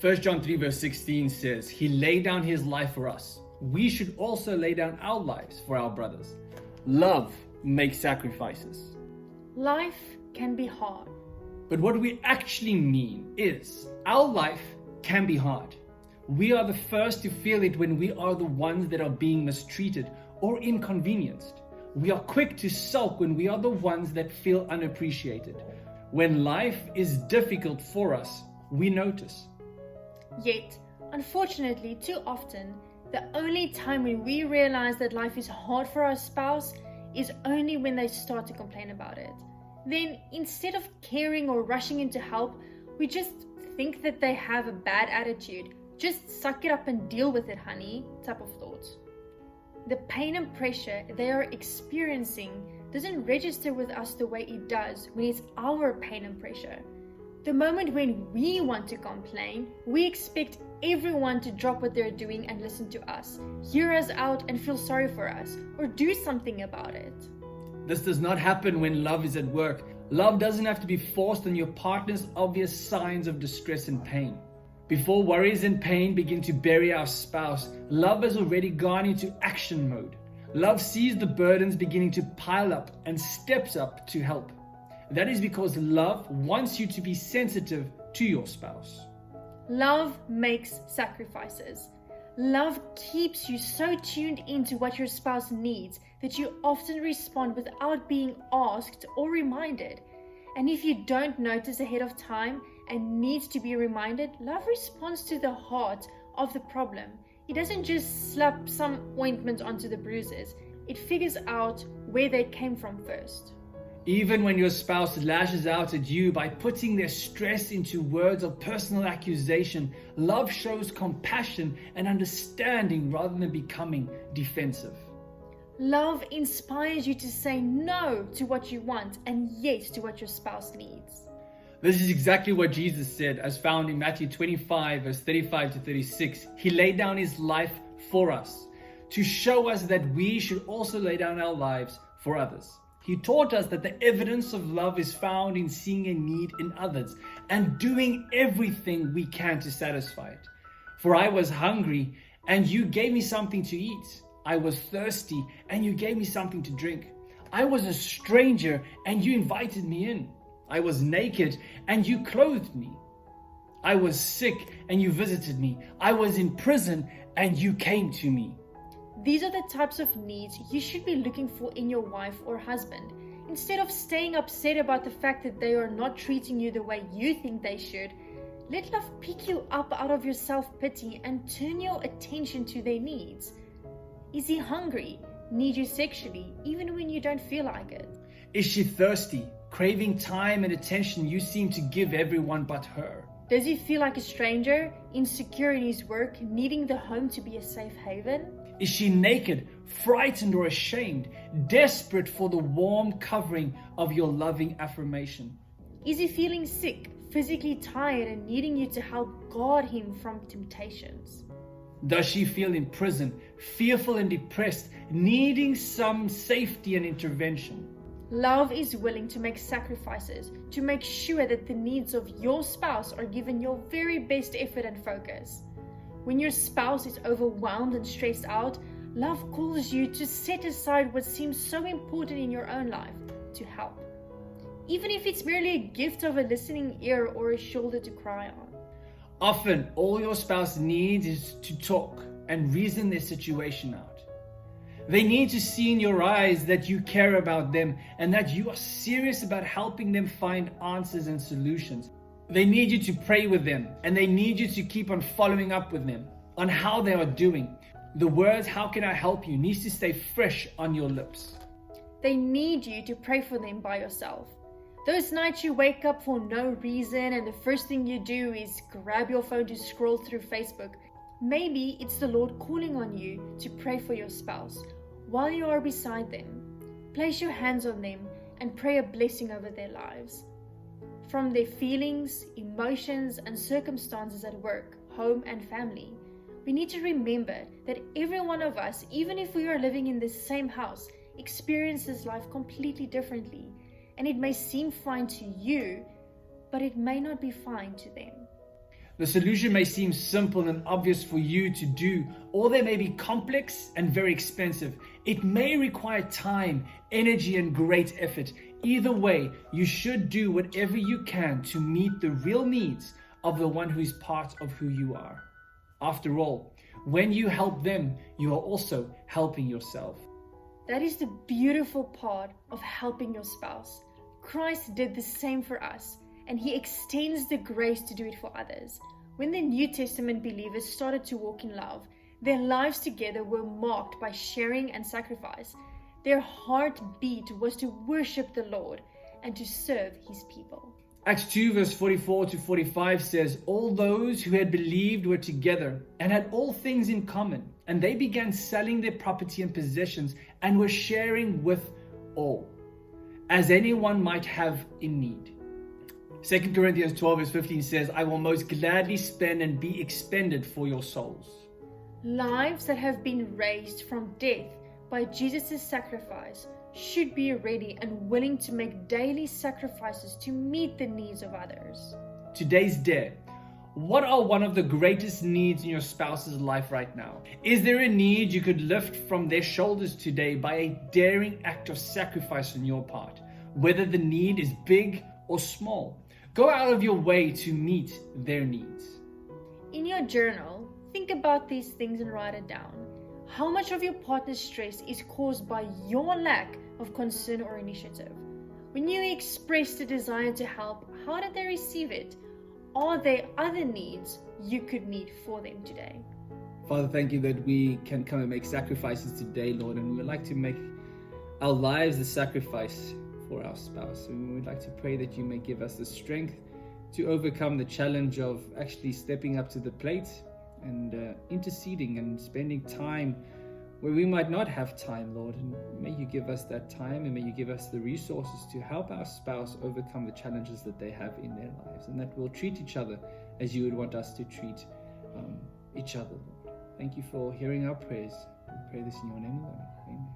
1 John 3 verse 16 says, He laid down His life for us. We should also lay down our lives for our brothers. Love makes sacrifices. Life can be hard. But what we actually mean is, our life can be hard. We are the first to feel it when we are the ones that are being mistreated or inconvenienced. We are quick to sulk when we are the ones that feel unappreciated. When life is difficult for us, we notice. Yet, unfortunately, too often, the only time when we realize that life is hard for our spouse is only when they start to complain about it. Then, instead of caring or rushing in to help, we just think that they have a bad attitude. Just suck it up and deal with it, honey, type of thoughts. The pain and pressure they are experiencing doesn't register with us the way it does when it's our pain and pressure. The moment when we want to complain, we expect everyone to drop what they're doing and listen to us, hear us out and feel sorry for us, or do something about it. This does not happen when love is at work. Love doesn't have to be forced on your partner's obvious signs of distress and pain. Before worries and pain begin to bury our spouse, love has already gone into action mode. Love sees the burdens beginning to pile up and steps up to help. That is because love wants you to be sensitive to your spouse. Love makes sacrifices. Love keeps you so tuned into what your spouse needs that you often respond without being asked or reminded. And if you don't notice ahead of time and needs to be reminded, love responds to the heart of the problem. It doesn't just slap some ointment onto the bruises. It figures out where they came from first. Even when your spouse lashes out at you by putting their stress into words of personal accusation, love shows compassion and understanding rather than becoming defensive. Love inspires you to say no to what you want and yes to what your spouse needs. This is exactly what Jesus said, as found in Matthew 25, verse 35 to 36. He laid down His life for us, to show us that we should also lay down our lives for others. He taught us that the evidence of love is found in seeing a need in others and doing everything we can to satisfy it. For I was hungry, and you gave me something to eat. I was thirsty, and you gave me something to drink. I was a stranger, and you invited me in. I was naked, and you clothed me. I was sick, and you visited me. I was in prison, and you came to me. These are the types of needs you should be looking for in your wife or husband. Instead of staying upset about the fact that they are not treating you the way you think they should, let love pick you up out of your self-pity and turn your attention to their needs. Is he hungry? Need you sexually, even when you don't feel like it? Is she thirsty, craving time and attention you seem to give everyone but her? Does he feel like a stranger, insecure in his work, needing the home to be a safe haven? Is she naked, frightened or ashamed, desperate for the warm covering of your loving affirmation? Is he feeling sick, physically tired and needing you to help guard him from temptations? Does she feel in prison, fearful and depressed, needing some safety and intervention? Love is willing to make sacrifices to make sure that the needs of your spouse are given your very best effort and focus. When your spouse is overwhelmed and stressed out, love calls you to set aside what seems so important in your own life to help. Even if it's merely a gift of a listening ear or a shoulder to cry on. Often, all your spouse needs is to talk and reason their situation out. They need to see in your eyes that you care about them and that you are serious about helping them find answers and solutions. They need you to pray with them, and they need you to keep on following up with them on how they are doing. The words, "How can I help you?" needs to stay fresh on your lips. They need you to pray for them by yourself. Those nights you wake up for no reason and the first thing you do is grab your phone to scroll through Facebook. Maybe it's the Lord calling on you to pray for your spouse while you are beside them. Place your hands on them and pray a blessing over their lives. From their feelings, emotions, and circumstances at work, home, and family, we need to remember that every one of us, even if we are living in the same house, experiences life completely differently. And it may seem fine to you, but it may not be fine to them. The solution may seem simple and obvious for you to do, or they may be complex and very expensive. It may require time, energy, and great effort. Either way, you should do whatever you can to meet the real needs of the one who is part of who you are. After all, when you help them, you are also helping yourself. That is the beautiful part of helping your spouse. Christ did the same for us, and he extends the grace to do it for others. When the New Testament believers started to walk in love, their lives together were marked by sharing and sacrifice. Their heartbeat was to worship the Lord and to serve his people. Acts 2 verse 44 to 45 says, all those who had believed were together and had all things in common, and they began selling their property and possessions and were sharing with all, as anyone might have in need. 2 Corinthians 12 verse 15 says, I will most gladly spend and be expended for your souls. Lives that have been raised from death by Jesus' sacrifice should be ready and willing to make daily sacrifices to meet the needs of others. Today's dare. What are one of the greatest needs in your spouse's life right now? Is there a need you could lift from their shoulders today by a daring act of sacrifice on your part? Whether the need is big or small, go out of your way to meet their needs. In your journal, think about these things and write it down. How much of your partner's stress is caused by your lack of concern or initiative? When you express the desire to help, how did they receive it? Are there other needs you could meet for them today? Father, thank you that we can come and make sacrifices today, Lord, and we would like to make our lives a sacrifice for our spouse. And we would like to pray that you may give us the strength to overcome the challenge of actually stepping up to the plate and interceding and spending time where we might not have time, Lord. And may you give us that time, and may you give us the resources to help our spouse overcome the challenges that they have in their lives, and that we'll treat each other as you would want us to treat each other, Lord. Thank you for hearing our prayers. We pray this in your name alone. Amen.